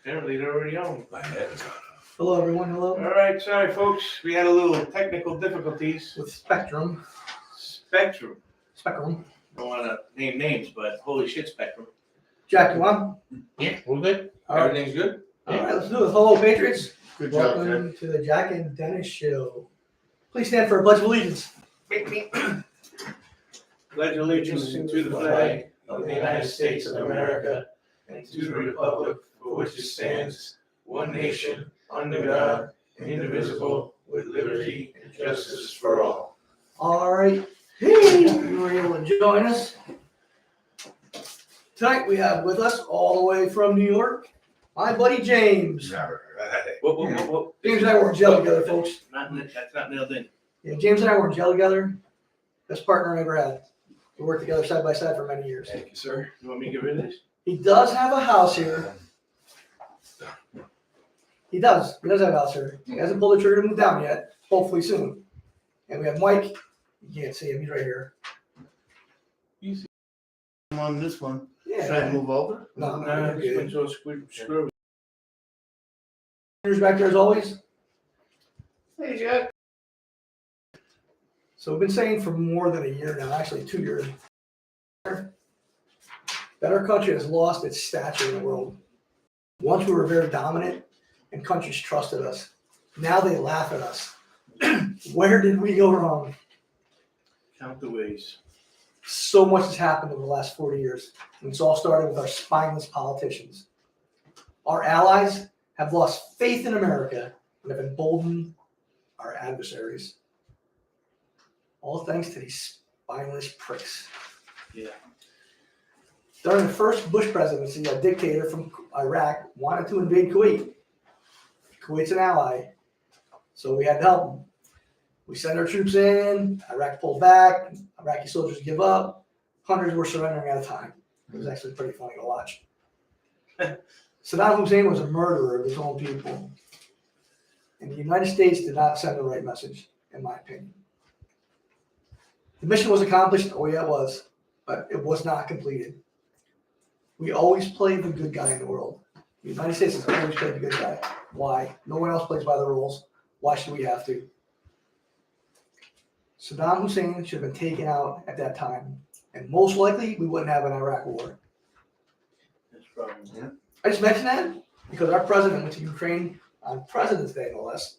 Apparently they're already on. My head is on. Hello, everyone. Hello. All right, sorry folks, we had a little technical difficulties. With Spectrum. Spectrum. Spectrum. Don't want to name names, but holy shit, Spectrum. Jack, you on? Yeah, we're good. All right. Everything's good. All right, let's do this. Hello, Patriots. Good job, Welcome to the Jack and Dennis Show. Please stand for a pledge of allegiance. Pledge allegiance to the flag of the United States of America and to the republic for which it stands, one nation, under God, indivisible, with liberty and justice for all. All right. Hey, you were able to join us. Tonight we have with us, all the way from New York, my buddy James. All right. Whoa. James and I were in jail together, folks. That's not nailed in. Yeah, James and I were in jail together. Best partner I ever had. We worked together side by side for many years. Thank you, sir. You want me to get rid of this? He does have a house here. He does have a house here. He hasn't pulled the trigger to move down yet. Hopefully soon. And we have Mike. You can't see him. He's right here. You see I'm on this one. Should I Yeah. move over? No, Nah, you're this good. one's all screwy. Here's back there as always. Hey, Jack. So we've been saying for more than a year now, actually 2 years, that our country has lost its stature in the world. Once we were very dominant and countries trusted us. Now they laugh at us. Where did we go wrong? Count the ways. So much has happened over the last 40 years. And it's all started with our spineless politicians. Our allies have lost faith in America and have emboldened our adversaries. All thanks to these spineless pricks. Yeah. During the first Bush presidency, a dictator from Iraq wanted to invade Kuwait. Kuwait's an ally, so we had to help them. We sent our troops in, Iraq pulled back, Iraqi soldiers give up, hundreds were surrendering at a time. It was actually pretty funny to watch. Saddam Hussein was a murderer of his own people. And the United States did not send the right message, in my opinion. The mission was accomplished, oh yeah it was, but it was not completed. We always play the good guy in the world. The United States has always played the good guy. Why? No one else plays by the rules. Why should we have to? Saddam Hussein should have been taken out at that time. And most likely, we wouldn't have an Iraq war. That's probably. Yeah. I just mentioned that because our president went to Ukraine on President's Day, no less.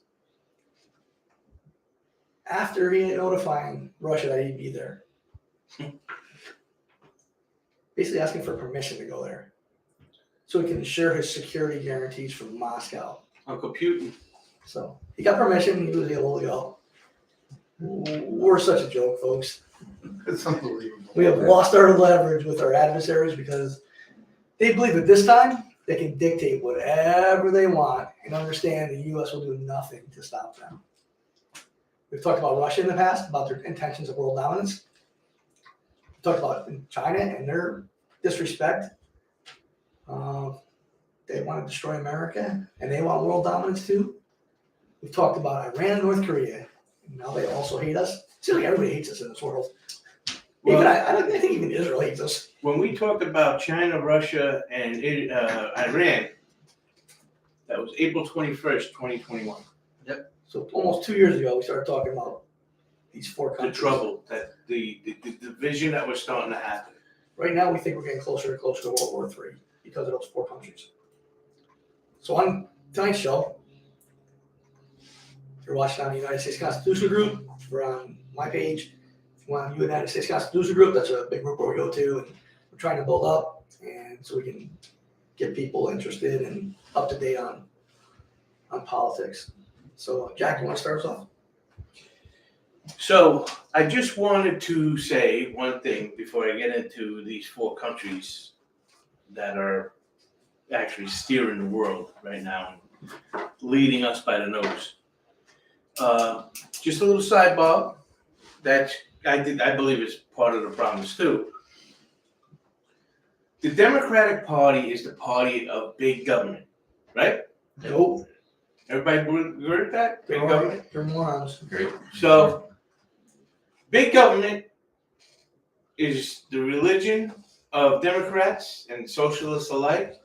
After he notifying Russia that he'd be there. Basically asking for permission to go there. So he can ensure his security guarantees from Moscow. Uncle Putin. So he got permission, he was able to go. We're such a joke, folks. It's unbelievable. We have lost our leverage with our adversaries because they believe at this time they can dictate whatever they want and understand the U.S. will do nothing to stop them. We've talked about Russia in the past, about their intentions of world dominance. We talked about China and their disrespect. They want to destroy America and they want world dominance too. We've talked about Iran and North Korea. And now they also hate us. Seems like everybody hates us in this world. Well, I think even Israel hates us. when we talked about China, Russia, and Iran, that was April 21st, 2021. So almost 2 years ago, we started talking about these four The countries. trouble, that the division that was starting to happen. Right now, we think we're getting closer and closer to World War III because of those four countries. So on tonight's show, if you're watching on the United States Constitution Group, we're on my page. If you want the United States Constitution Group, that's a big group where we go to, and we're trying to build up, and so we can get people interested and up to date on politics. So, Jack, you want to start us off? So I just wanted to say one thing before I get into these four countries that are actually steering the world right now, leading us by the nose. Just a little sidebar that I believe is part of the problems too. The Democratic Party is the party of big government, right? Nope. Everybody agree with that? Big government. They're morons. Great. So, big government is the religion of Democrats and socialists alike,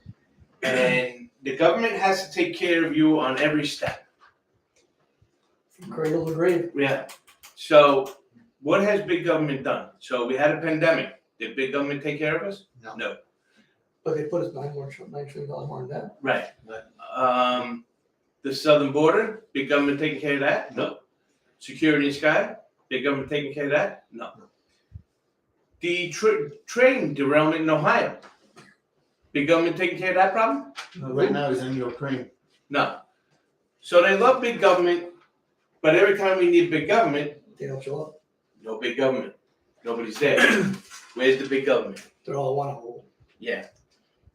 and the government has to take care of you on every step. From cradle to grave. Yeah. So, what has big government done? So we had a pandemic. Did big government take care of us? No. But they put us $9 trillion more in debt. Right. The southern border, big government taking care of that? No. Security in the sky, big government taking care of that? No. The train derailment in Ohio, big government taking care of that problem? Right now he's in Ukraine. No. So they love big government, but every time we need big government, They don't show up. no big government. Nobody's there. Where's the big government? They're all one hole. Yeah.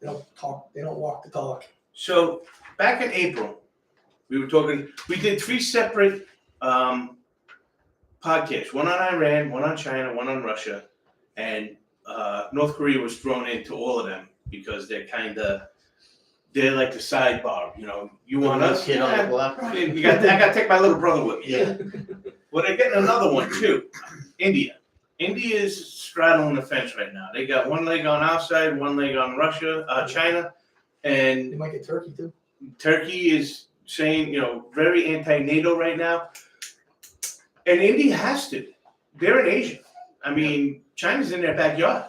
They don't talk. They don't walk the talk. So back in April, we did 3 separate podcasts, one on Iran, one on China, one on Russia, and North Korea was thrown into all of them because they're like the sidebar, you want us? Kid on the block. I got to take my little brother with me. Yeah. Well, they're getting another one too, India. India is straddling the fence right now. They got one leg on our side, one leg on China, and They might get Turkey too. Turkey is saying, very anti-NATO right now. And India has to. They're in Asia. I mean, China's in their backyard.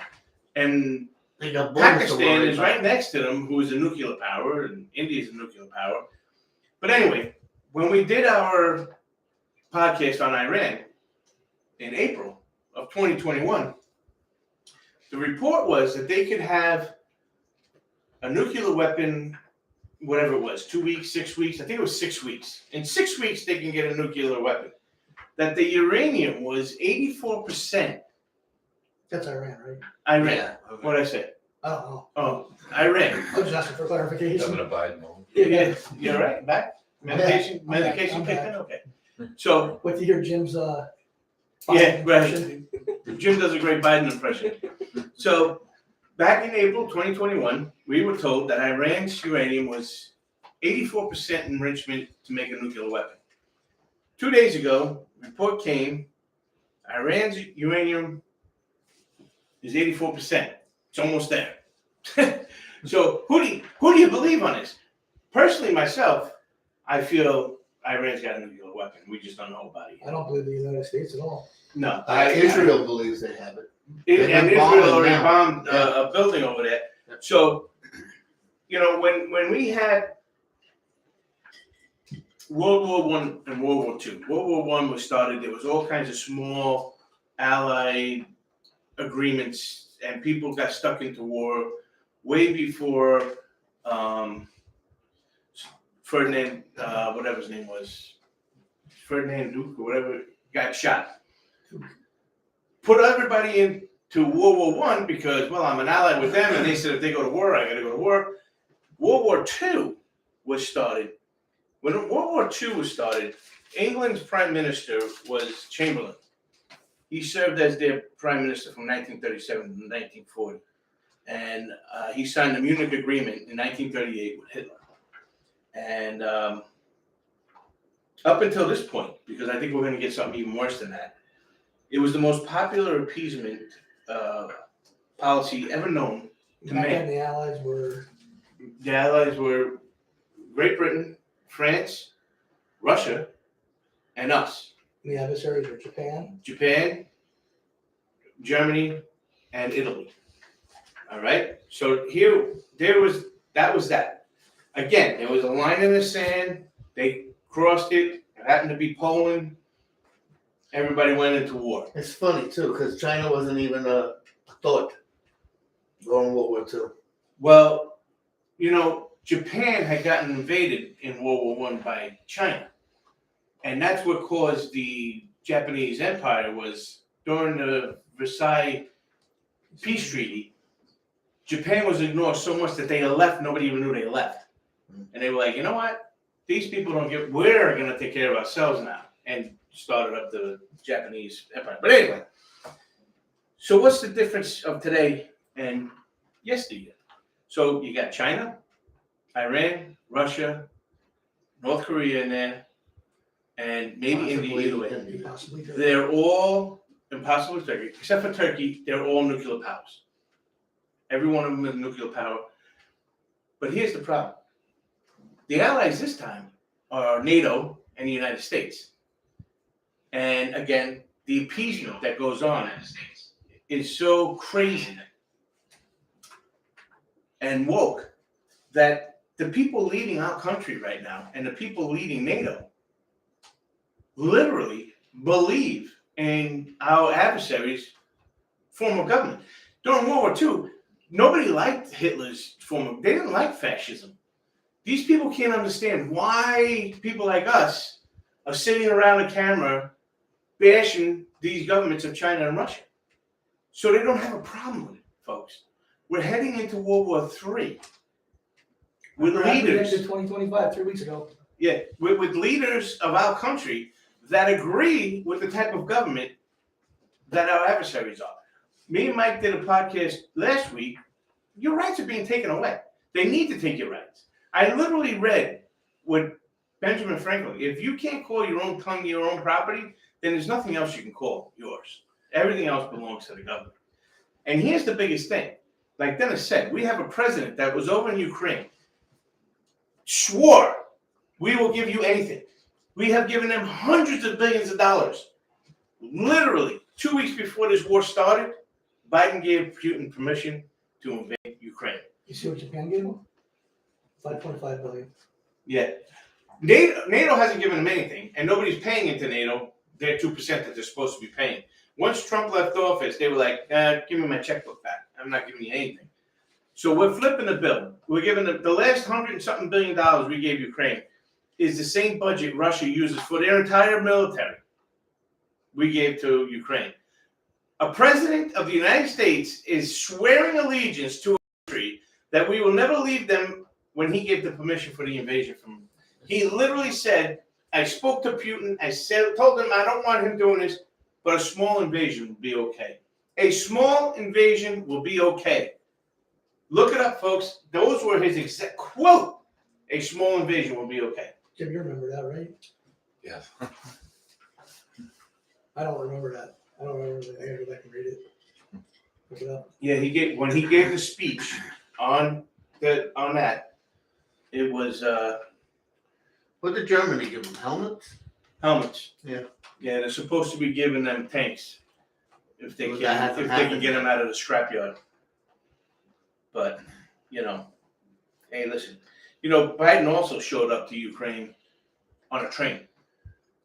And They got borders to Pakistan worry is about. right next to them, who is a nuclear power, and India is a nuclear power. But anyway, when we did our podcast on Iran in April of 2021, the report was that they could have a nuclear weapon, whatever it was, 2 weeks, 6 weeks. I think it was 6 weeks. In 6 weeks, they can get a nuclear weapon. That the uranium was 84%. That's Iran, right? Iran. Yeah. What did I say? I don't know. Oh, Iran. I was just asking for clarification. Governor Biden won't. Yeah, you're right. Back. Medication I'm back. kicked in? Okay. So, What do you hear Jim's Yeah, right. impression? Jim does a great Biden impression. So, back in April 2021, we were told that Iran's uranium was 84% enrichment to make a nuclear weapon. 2 days ago, a report came, Iran's uranium is 84%. It's almost there. So, who do you believe on this? Personally, myself, I feel Iran's got a nuclear weapon. We just don't know about it I yet. don't believe the United States at all. No. Israel believes they have it. And been Israel bombing already now. bombed Yeah. a building over there. Yeah. So, when we had World War I and World War II, World War I was started, there was all kinds of small allied agreements, and people got stuck into war way before Ferdinand, whatever his name was, Ferdinand Duke or whatever, got shot. Put everybody into World War I because, well, I'm an ally with them, and they said if they go to war, I got to go to war. World War II was started. When World War II was started, England's prime minister was Chamberlain. He served as their prime minister from 1937 to 1940. And he signed the Munich Agreement in 1938 with Hitler. And up until this point, because I think we're going to get something even worse than that, it was the most popular appeasement policy ever known to Back man. then, the Allies were The Allies were Great Britain, France, Russia, and us. the adversaries were Japan. Japan, Germany, and Italy. All right. So that was that. Again, there was a line in the sand. They crossed it. It happened to be Poland. Everybody went into war. It's funny too, because China wasn't even a thought during World War II. Well, Japan had gotten invaded in World War I by China. And that's what caused the Japanese Empire was during the Versailles Peace Treaty, Japan was ignored so much that they left, nobody even knew they left. And they were like, you know what? These people we're going to take care of ourselves now. And started up the Japanese Empire. But anyway, so what's the difference of today and yesteryear? So you got China, Iran, Russia, North Korea in there, and maybe India either way. Possibly Turkey. They're all, impossible Turkey, except for Turkey, they're all nuclear powers. Every one of them has nuclear power. But here's the problem. The allies this time are NATO and the United States. And again, the appeasement that goes on is so crazy and woke that the people leading our country right now and the people leading NATO literally believe in our adversaries' form of government. During World War II, nobody liked Hitler's form of, they didn't like fascism. These people can't understand why people like us are sitting around a camera bashing these governments of China and Russia. So they don't have a problem with it, folks. We're heading into World War III with leaders. 2025, 3 weeks ago. Yeah, with leaders of our country that agree with the type of government that our adversaries are. Me and Mike did a podcast last week. Your rights are being taken away. They need to take your rights. I literally read what Benjamin Franklin, if you can't call your own tongue your own property, then there's nothing else you can call yours. Everything else belongs to the government. And here's the biggest thing. Like Dennis said, we have a president that was over in Ukraine, swore, we will give you anything. We have given them hundreds of billions of dollars. Literally, 2 weeks before this war started, Biden gave Putin permission to invade Ukraine. You see what Japan gave them? 5.5 billion. Yeah. NATO hasn't given them anything, and nobody's paying into NATO their 2% that they're supposed to be paying. Once Trump left office, they were like, give me my checkbook back. I'm not giving you anything. So we're flipping the bill. We're giving the last $100 and something billion we gave Ukraine is the same budget Russia uses for their entire military we gave to Ukraine. A president of the United States is swearing allegiance to a country that we will never leave them when he gave the permission for the invasion from. He literally said, I spoke to Putin, told him I don't want him doing this, but a small invasion will be okay. A small invasion will be okay. Look it up, folks. Those were his exact quote. A small invasion will be okay. Jim, you remember that, right? Yes. I don't remember that. I don't remember that. I gotta go back and read it. Look it up. Yeah, when he gave the speech on that, it was What did Germany give them? Helmets? helmets. Yeah. Yeah, they're supposed to be giving them tanks if they Well, that can hasn't get happened. them out of the scrapyard. But hey, listen, Biden also showed up to Ukraine on a train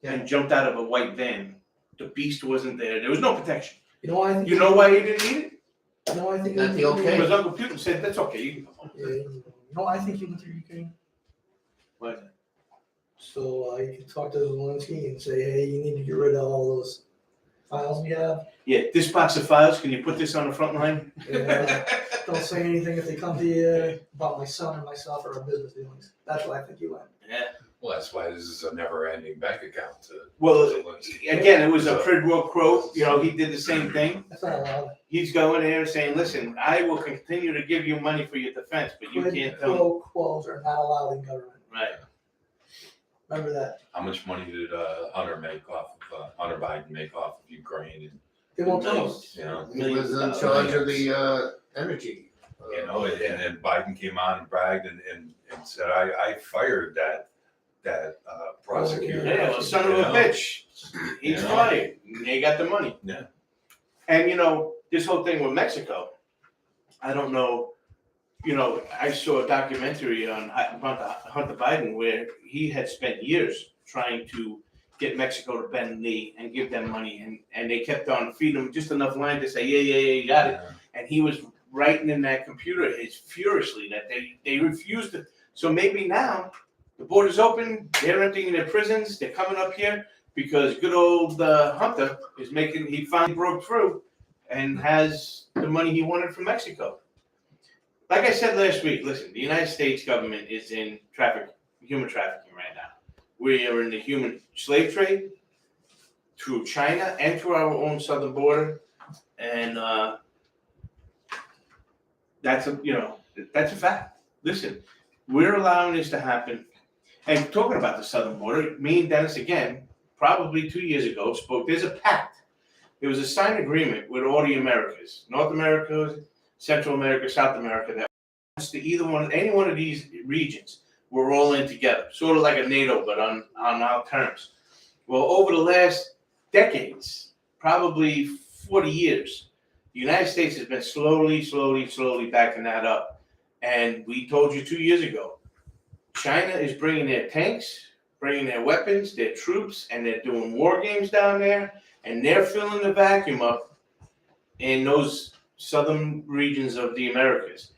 and jumped out of a white van. The beast wasn't there. There was no protection. You know why I think? You know why he didn't need it? You know why I think? That's he went through okay. Because Uncle Putin said that's okay. You can go home. Ukraine? Yeah, you know why I think he went through Ukraine? Why is that? So you can talk to Zelensky and say, hey, you need to get rid of all those files we have. Yeah, this box of files. Can you put this on the front line? Don't say anything if they come to you about my son or myself or our business dealings. That's why I think he went. Yeah. Well, that's why this is a never-ending bank account to Well, Zelensky. again, it was a quid pro quo. He did the same thing. That's not allowed. He's going there saying, listen, I will continue to give you money for your defense, but you can't tell me. Pro quos are not allowed in government. Right. Remember that. How much money did Hunter Biden make off of Ukraine? They won't tell us. And, He was in charge of the energy. and then Biden came on and bragged and said, I fired that prosecutor. Yeah, well, son of a bitch. He's fired. They got the money. Yeah. And, this whole thing with Mexico, I don't know, I saw a documentary on Hunter Biden where he had spent years trying to get Mexico to bend the knee and give them money. And they kept on feeding him just enough line to say, yeah, you got it. And he was writing in that computer furiously that they refused to. So maybe now the border's open, they're emptying their prisons, they're coming up here because good old Hunter he finally broke through and has the money he wanted from Mexico. Like I said last week, listen, the United States government is in human trafficking right now. We are in the human slave trade through China and through our own southern border. And that's a fact. Listen, we're allowing this to happen. And talking about the southern border, me and Dennis again, probably 2 years ago, spoke. There's a pact. There was a signed agreement with all the Americas, North America, Central America, South America, that wants to any one of these regions, we're all in together, sort of like a NATO, but on our terms. Well, over the last decades, probably 40 years, the United States has been slowly backing that up. And we told you 2 years ago, China is bringing their tanks, bringing their weapons, their troops, and they're doing war games down there, and they're filling the vacuum up in those southern regions of the Americas.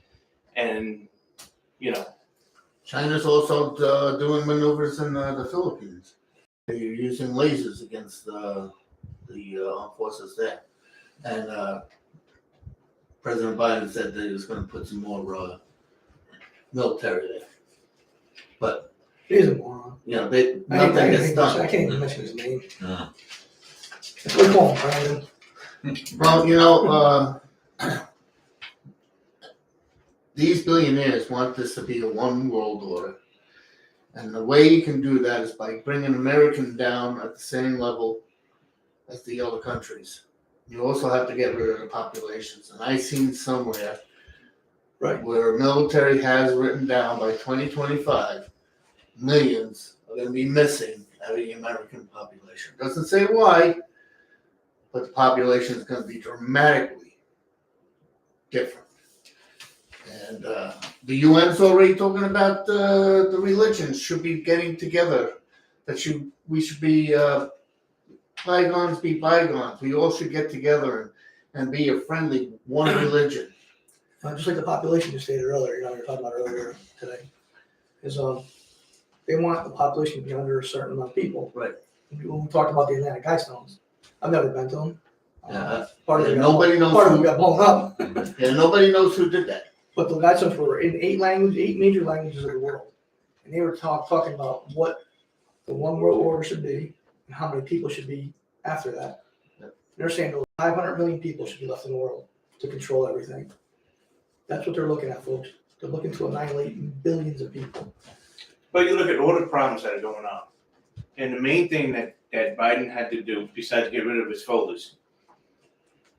And, you know. China's also doing maneuvers in the Philippines. They're using lasers against the armed forces there. And President Biden said that he was going to put some more military there. But He's a moron. you know, nothing gets done. I can't even mention his name. No. We call him Brandon. Well, you know, these billionaires want this to be a one world order. And the way you can do that is by bringing Americans down at the same level as the other countries. You also have to get rid of the populations. And I seen somewhere where military has written down by 2025, millions are going to be missing out of the American population. Doesn't say why, but the population is going to be dramatically different. And the UN's already talking about the religions should be getting together. We should be bygones be bygones. We all should get together and be a friendly one religion. Just like the population you stated earlier, you were talking about earlier today, is they want the population to be under a certain amount of people. Right. When we talked about the Atlantic Guidestones, I've never been to them. Part of Nobody knows. Part of them got blown up. Yeah, nobody knows who did that. But the Guidestones were in 8 major languages of the world, and they were talking about what the one world order should be and how many people should be after that. Yep. They're saying 500 million people should be left in the world to control everything. That's what they're looking at, folks. They're looking to annihilate billions of people. But you look at all the problems that are going on. And the main thing that Biden had to do, besides get rid of his folders,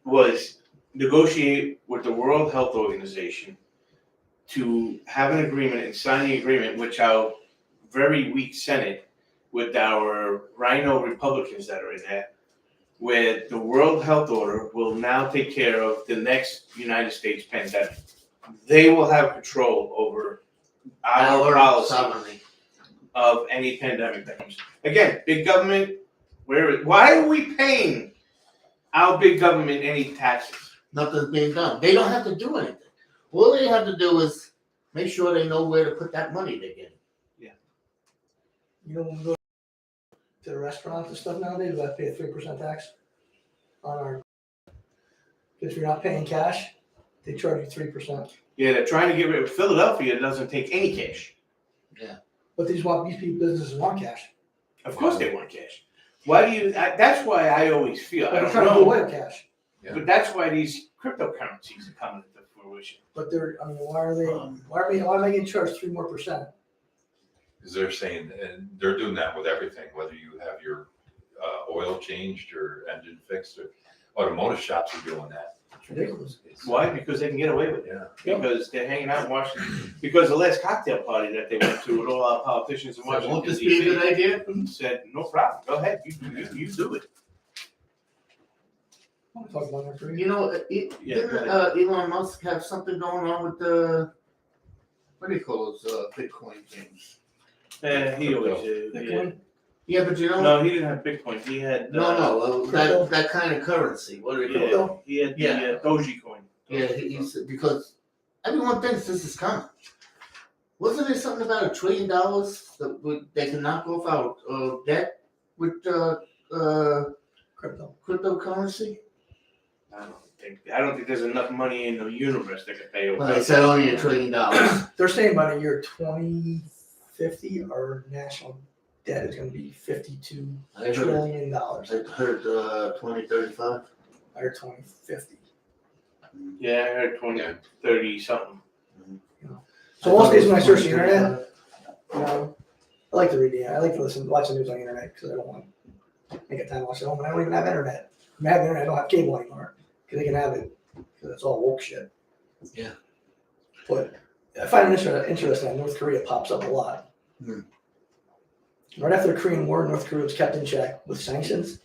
was negotiate with the World Health Organization to have an agreement and sign the agreement, which our very weak Senate, with our rhino Republicans that are in there, where the World Health Order will now take care of the next United States pandemic. They will have control over our policy sovereignty of any pandemic that comes. Again, big government, why are we paying our big government any taxes? Nothing's being done. They don't have to do anything. All they have to do is make sure they know where to put that money they're getting. You know, when we go to the restaurants and stuff nowadays, we have to pay a 3% tax on our. If you're not paying cash, they charge you 3%. Yeah, they're trying to get rid of Philadelphia. It doesn't take any cash. But these people businesses want cash. Of course they want cash. Why do you? That's why I always feel. I They're don't trying to do away know. with cash. Yeah. But that's why these cryptocurrencies are coming into fruition. But why are they getting charged 3% more? Because they're saying, and they're doing that with everything, whether you have your oil changed or engine fixed, or automotive shops are doing that. It's ridiculous. Why? Because they can get away with it. Yeah. Because they're hanging out in Washington. Because the last cocktail party that they went to with all our politicians in Won't Washington this be a good idea? said, no problem. Go ahead. You do it. I want to talk about that for you. You know, Yeah, didn't go ahead. Elon Musk have something going on with the, what do you call those Bitcoin things? He always Bitcoin? Yeah, but you know, No, he didn't have Bitcoin. He had that kind of currency. What do they call it? he had the Yeah. Dogecoin. Yeah, he's because everyone thinks this is coming. Wasn't there something about $1 trillion that they can knock off our debt with Crypto. cryptocurrency? I don't think there's enough money in the universe that could pay over. Well, they said only $1 trillion. They're saying by the year 2050, our national debt is going to be $52 trillion. I heard 2035. By 2050. Yeah, I heard 20, 30 something. So most days when I search the internet, you know, I like to read I like to watch the news on the internet because I don't want to make a time to watch it at home. And I don't even have internet. I have internet. I don't have cable anymore because they can have it because it's all woke shit. Yeah. But I find it interesting that North Korea pops up a lot. Hmm. Right after the Korean War, North Korea was kept in check with sanctions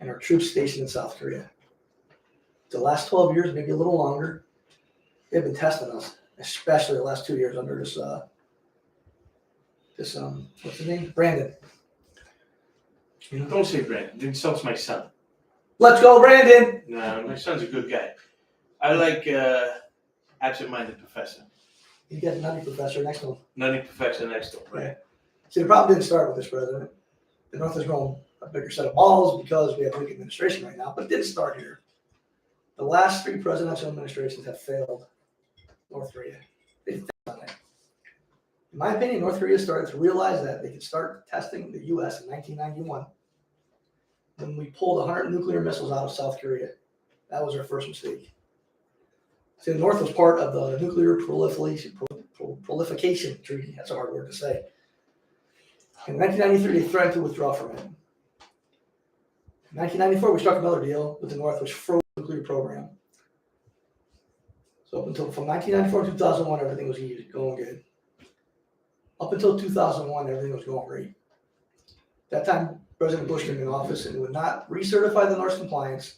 and our troops stationed in South Korea. The last 12 years, maybe a little longer, they've been testing us, especially the last 2 years under this what's his name? Brandon. You know? Don't say Brandon. Insults my son. Let's go, Brandon! No, my son's a good guy. I like absent-minded professor. You got a nutty professor next to him. Nutty professor next to him, right? See, the problem didn't start with this president. The North has grown a bigger set of balls because we have a weak administration right now, but it didn't start here. The last 3 presidential administrations have failed North Korea. They failed on it. In my opinion, North Korea started to realize that they could start testing the U.S. in 1991 when we pulled 100 nuclear missiles out of South Korea. That was our first mistake. See, the North was part of the nuclear proliferation treaty. That's a hard word to say. In 1993, they threatened to withdraw from it. In 1994, we struck another deal with the North, which froze the nuclear program. So up until from 1994 to 2001, everything was going good. Up until 2001, everything was going great. That time, President Bush came in office and would not recertify the North's compliance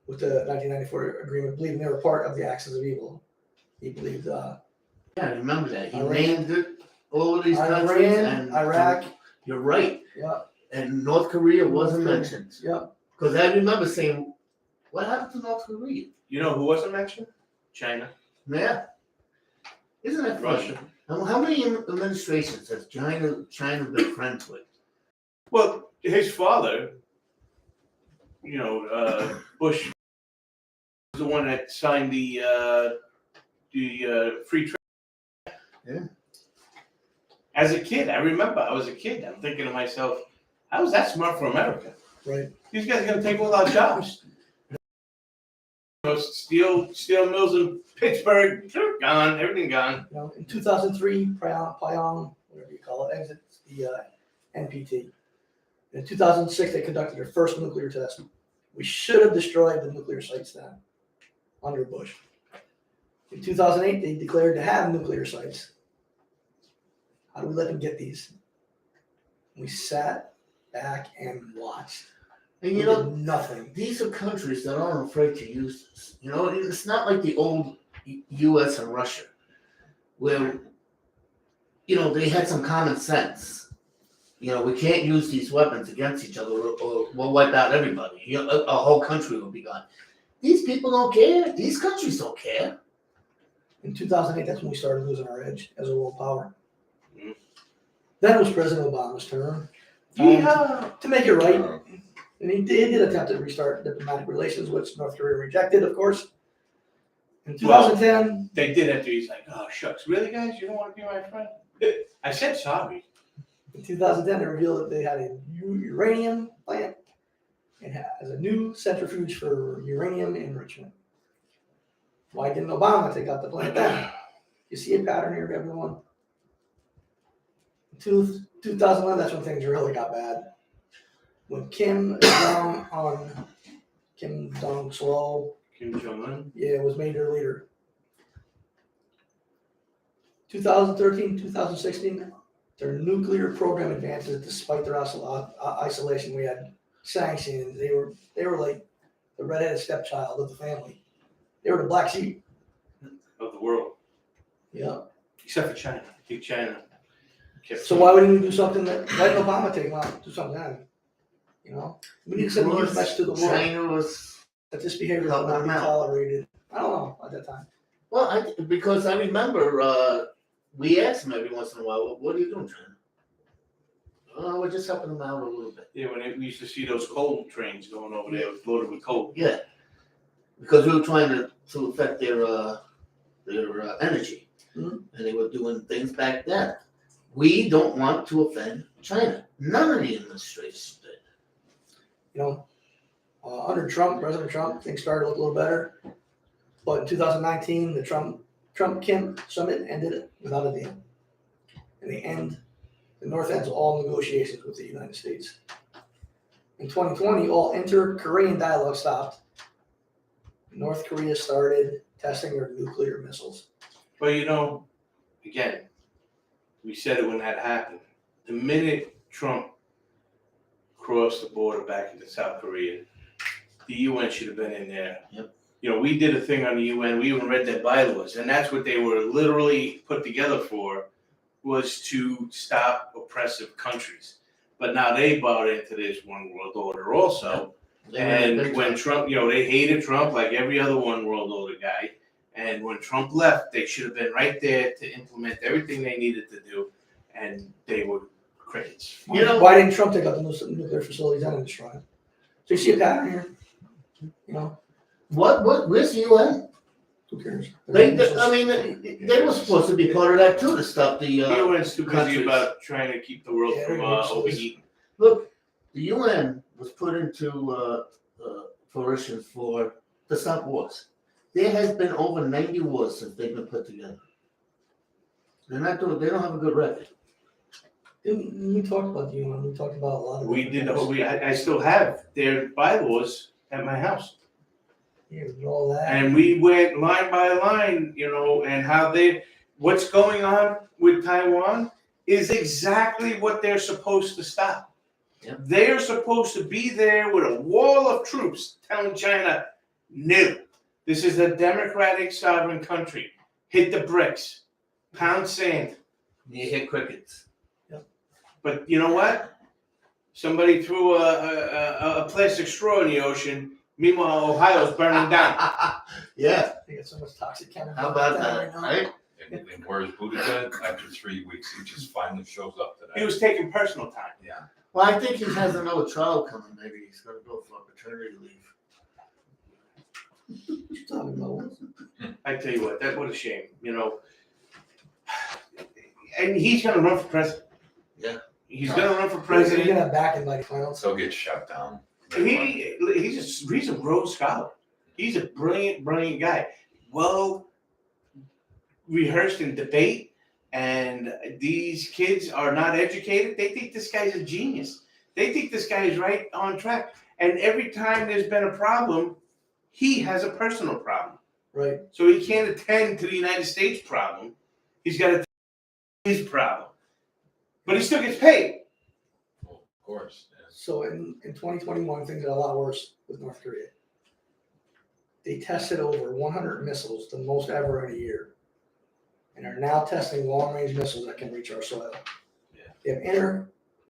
with the 1994 agreement, believing they were part of the axis of evil. He believed Yeah, I remember that. He Iran- named it all of these countries. Iran, And Iraq. You're right. Yeah, And North Korea wasn't mentioned. yeah. Because I remember saying, what happened to North Korea? You know who wasn't mentioned? China. Yeah. Isn't that funny? Russia. How many administrations has China been friends with? Well, his father, Bush, was the one that signed the free trade. Yeah. As a kid, I remember I was a kid. I'm thinking to myself, how is that smart for America? Right. These guys are going to take all our jobs. Steel mills in Pittsburgh, gone. Everything gone. You know, in 2003, Pyongyang, whatever you call it, exits the NPT. In 2006, they conducted their first nuclear test. We should have destroyed the nuclear sites then, under Bush. In 2008, they declared to have nuclear sites. How do we let them get these? We sat back and watched. And We did nothing. these are countries that aren't afraid to use this. It's not like the old U.S. and Russia, where, they had some common sense. We can't use these weapons against each other or we'll wipe out everybody. A whole country will be gone. These people don't care. These countries don't care. In 2008, that's when we started losing our edge as a world power. Mhm. Then it was President Obama's turn. Yeah. To make it right. And he did attempt to restart diplomatic relations, which North Korea rejected, of course. In 2010, They did it. He's like, oh, shucks. Really, guys? You don't want to be my friend? I said sorry. in 2010, they revealed that they had a uranium plant and has a new centrifuge for uranium enrichment. Why didn't Obama take out the plant then? You see a pattern here, everyone? In 2011, that's when things really got bad. When Kim Jong-Slow, Kim Jong-un. was made their leader. 2013, 2016, their nuclear program advances despite their isolation. We had sanctions. They were like the redheaded stepchild of the family. They were the black sheep. Of the world. Yeah. Except for China. I think China kept. So why wouldn't we do something that, why didn't Obama take them out, do something then? We need to send a huge message to the world China was. that this behavior will not be tolerated. I don't know at that time. Well, because I remember we asked them every once in a while, what are you doing, China? Oh, we're just helping them out a little bit. Yeah, when we used to see those coal trains going over there loaded with coal. Yeah, because we were trying to affect their energy, Mhm. and they were doing things back then. We don't want to offend China. None of the administrations did. Under President Trump, things started to look a little better. But in 2019, the Trump-Kim summit ended without a deal. And the North ends all negotiations with the United States. In 2020, all inter-Korean dialogue stopped. North Korea started testing their nuclear missiles. But again, we said it when that happened. The minute Trump crossed the border back into South Korea, the UN should have been in there. Yep. We did a thing on the UN. We even read their bylaws, and that's what they were literally put together for, was to stop oppressive countries. But now they bought into this one world order also. And when Trump, they hated Trump like every other one world order guy. And when Trump left, they should have been right there to implement everything they needed to do, and they were crickets. Why didn't Trump take out the nuclear facilities and destroy them? So you see a pattern here. Where's the UN? Who cares? They were supposed to be part of that too, to stop the, The UN's too busy countries. about trying to keep the world Yeah, from they're useless. overheating. Look, the UN was put into fruition to stop wars. There has been over 90 wars since they've been put together. They don't have a good record. We talked about the UN. We talked about a lot of. We did. I still have their bylaws at my house, Yeah, we did all that. and we went line by line, and what's going on with Taiwan is exactly what they're supposed to stop. Yep. They're supposed to be there with a wall of troops telling China, no, this is a democratic sovereign country. Hit the bricks, pound sand. You hit crickets. But you know what? Somebody threw a plastic straw in the ocean. Meanwhile, Ohio's burning down. Yeah, They got so much toxic chemical. how about right that, now. right? And where's Buttigieg? After 3 weeks, he just finally shows up today. He was taking personal time. Yeah. Well, I think he has another trial coming. Maybe he's going to go for paternity leave. What you talking about? I tell you what a shame, And he's going to run for president. Yeah. He's going to run for He's president. gonna back in like finals. So get shut down. He's a Rhodes Scholar. He's a brilliant guy. Well rehearsed in debate, and these kids are not educated. They think this guy's a genius. They think this guy is right on track. And every time there's been a problem, he has a personal problem. Right. So he can't attend to the United States problem. He's got to attend to his problem. But he still gets paid. Well, of course. Yeah. So in 2021, things got a lot worse with North Korea. They tested over 100 missiles, the most ever in a year, and are now testing long-range missiles that can reach our soil. Yeah. They have